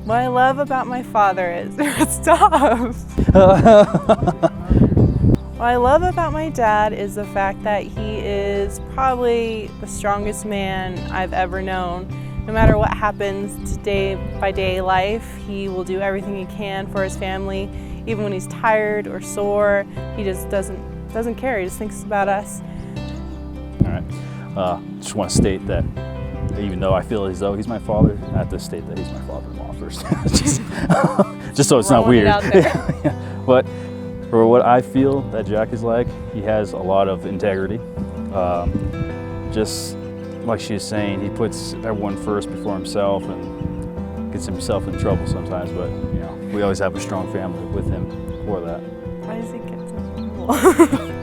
What I love about my father is, stop! What I love about my dad is the fact that he is probably the strongest man I've ever known. No matter what happens day by day life, he will do everything he can for his family. Even when he's tired or sore, he just doesn't care. He just thinks about us. All right. Just want to state that even though I feel as though he's my father, I have to state that he's my father-in-law first. just so it's not weird. Yeah. But for what I feel that Jack is like, he has a lot of integrity. Just like she was saying, he puts everyone first before himself and gets himself in trouble sometimes, but you know, we always have a strong family with him for that. Why does he get so trouble?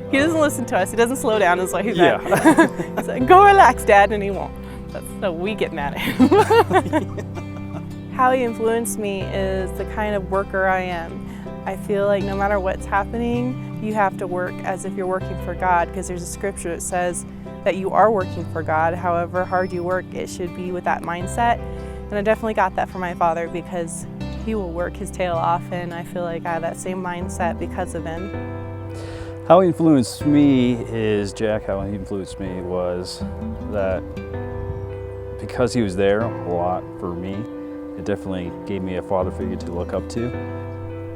He doesn't listen to us. He doesn't slow down. Is what he's like. He's like, go relax, Dad, and he won't. So we get mad at him. How he influenced me is the kind of worker I am. I feel like no matter what's happening, you have to work as if you're working for God, because there's a scripture that says that you are working for God. However hard you work, it should be with that mindset. And I definitely got that from my father, because he will work his tail off, and I feel like I have that same mindset because of him. How he influenced me is, how he influenced me was that because he was there a lot for me, it definitely gave me a father figure to look up to.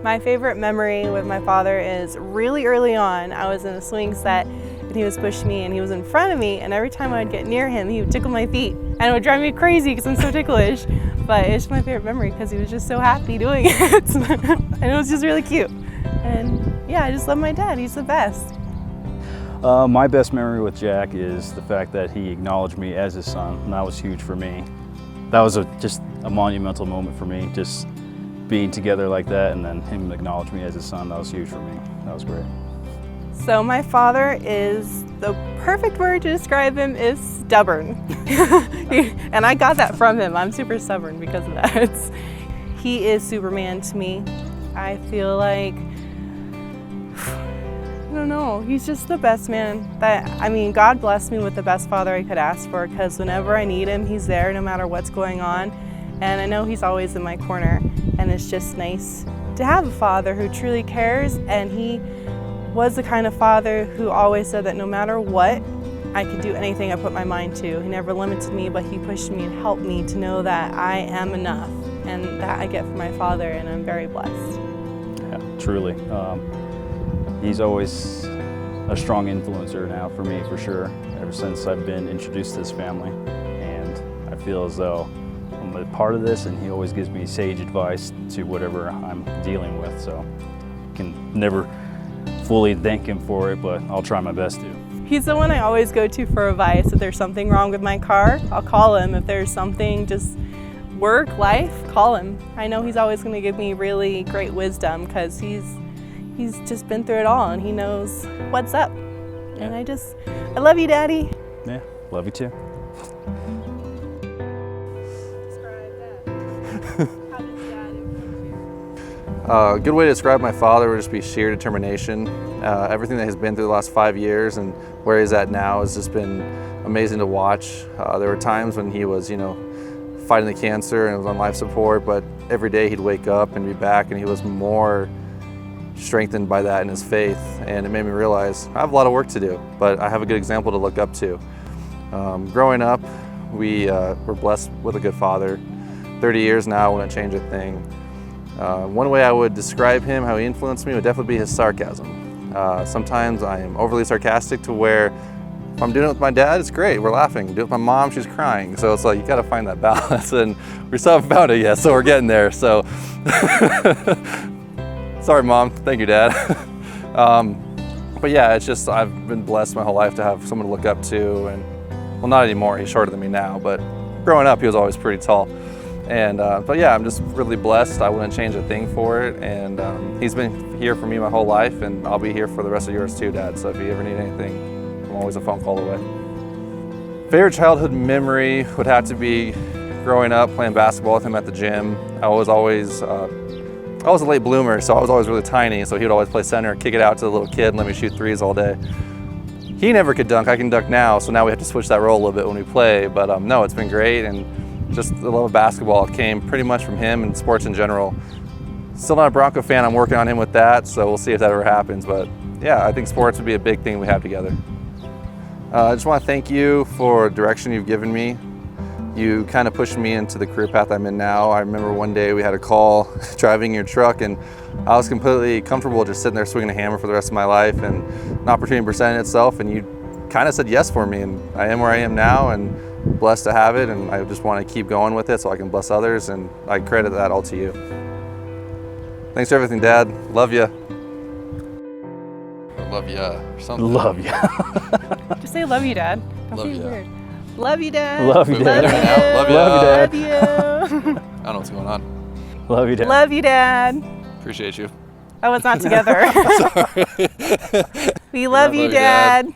My favorite memory with my father is really early on. I was in a swing set and he was pushing me and he was in front of me, and every time I would get near him, he would tickle my feet. And it would drive me crazy because I'm so ticklish. But it's my favorite memory because he was just so happy doing it. And it was just really cute. And yeah, I just love my dad. He's the best. My best memory with Jack is the fact that he acknowledged me as his son, and that was huge for me. That was just a monumental moment for me, just being together like that, and then him acknowledge me as his son. That was huge for me. That was great. So my father is, the perfect word to describe him is stubborn. And I got that from him. I'm super stubborn because of that. He is Superman to me. I feel like, I don't know, he's just the best man. God blessed me with the best father I could ask for, because whenever I need him, he's there no matter what's going on. And I know he's always in my corner, and it's just nice to have a father who truly cares. And he was the kind of father who always said that no matter what, I could do anything I put my mind to. He never limited me, but he pushed me and helped me to know that I am enough, and that I get from my father, and I'm very blessed. Yeah, truly. He's always a strong influencer now for me, for sure, ever since I've been introduced to this family. And I feel as though I'm a part of this, and he always gives me sage advice to whatever I'm dealing with. So I can never fully thank him for it, but I'll try my best to. He's the one I always go to for advice. If there's something wrong with my car, I'll call him. If there's something, just work, life, call him. I know he's always going to give me really great wisdom, because he's just been through it all and he knows what's up. Yeah. And I love you, Daddy. Yeah, love you too. Describe that. How does Dad influence you? A good way to describe my father would just be sheer determination. Everything that he's been through the last 5 years and where he's at now has just been amazing to watch. There were times when he was, fighting the cancer and was on life support, but every day he'd wake up and be back, and he was more strengthened by that in his faith. And it made me realize I have a lot of work to do, but I have a good example to look up to. Growing up, we were blessed with a good father. 30 years now, I wouldn't change a thing. One way I would describe him, how he influenced me, would definitely be his sarcasm. Sometimes I am overly sarcastic to where if I'm doing it with my dad, it's great, we're laughing. Do it with my mom, she's crying. So it's like, you gotta find that balance, and we still haven't found it yet, so we're getting there. So, sorry Mom, thank you Dad. But yeah, it's just, I've been blessed my whole life to have someone to look up to, and well, not anymore, he's shorter than me now, but growing up he was always pretty tall. And but yeah, I'm just really blessed. I wouldn't change a thing for it, and he's been here for me my whole life, and I'll be here for the rest of yours too, Dad. So if you ever need anything, I'm always a phone call away. Favorite childhood memory would have to be growing up playing basketball with him at the gym. I was a late bloomer, so I was always really tiny, so he would always play center, kick it out to the little kid, and let me shoot threes all day. He never could dunk, I can dunk now, so now we have to switch that role a little bit when we play, but no, it's been great, and just the love of basketball came pretty much from him and sports in general. Still not a Bronco fan. I'm working on him with that, so we'll see if that ever happens. But yeah, I think sports would be a big thing we have together. I just want to thank you for the direction you've given me. You kind of pushed me into the career path I'm in now. I remember one day we had a call driving your truck, and I was completely comfortable just sitting there swinging a hammer for the rest of my life, and an opportunity presented itself, and you kind of said yes for me, and I am where I am now, and blessed to have it, and I just want to keep going with it so I can bless others, and I credit that all to you. Thanks for everything, Dad. Love you. Love ya or something. Love you. Just say love you, Dad. Don't Love be ya. weird. Love you, Dad. Love you, Dad. Love you. Love you, Dad. Love you. I don't know what's going on. Love you, Dad. Love you, Dad. Appreciate you. Oh, it's not together. We love you, you, Dad. Dad.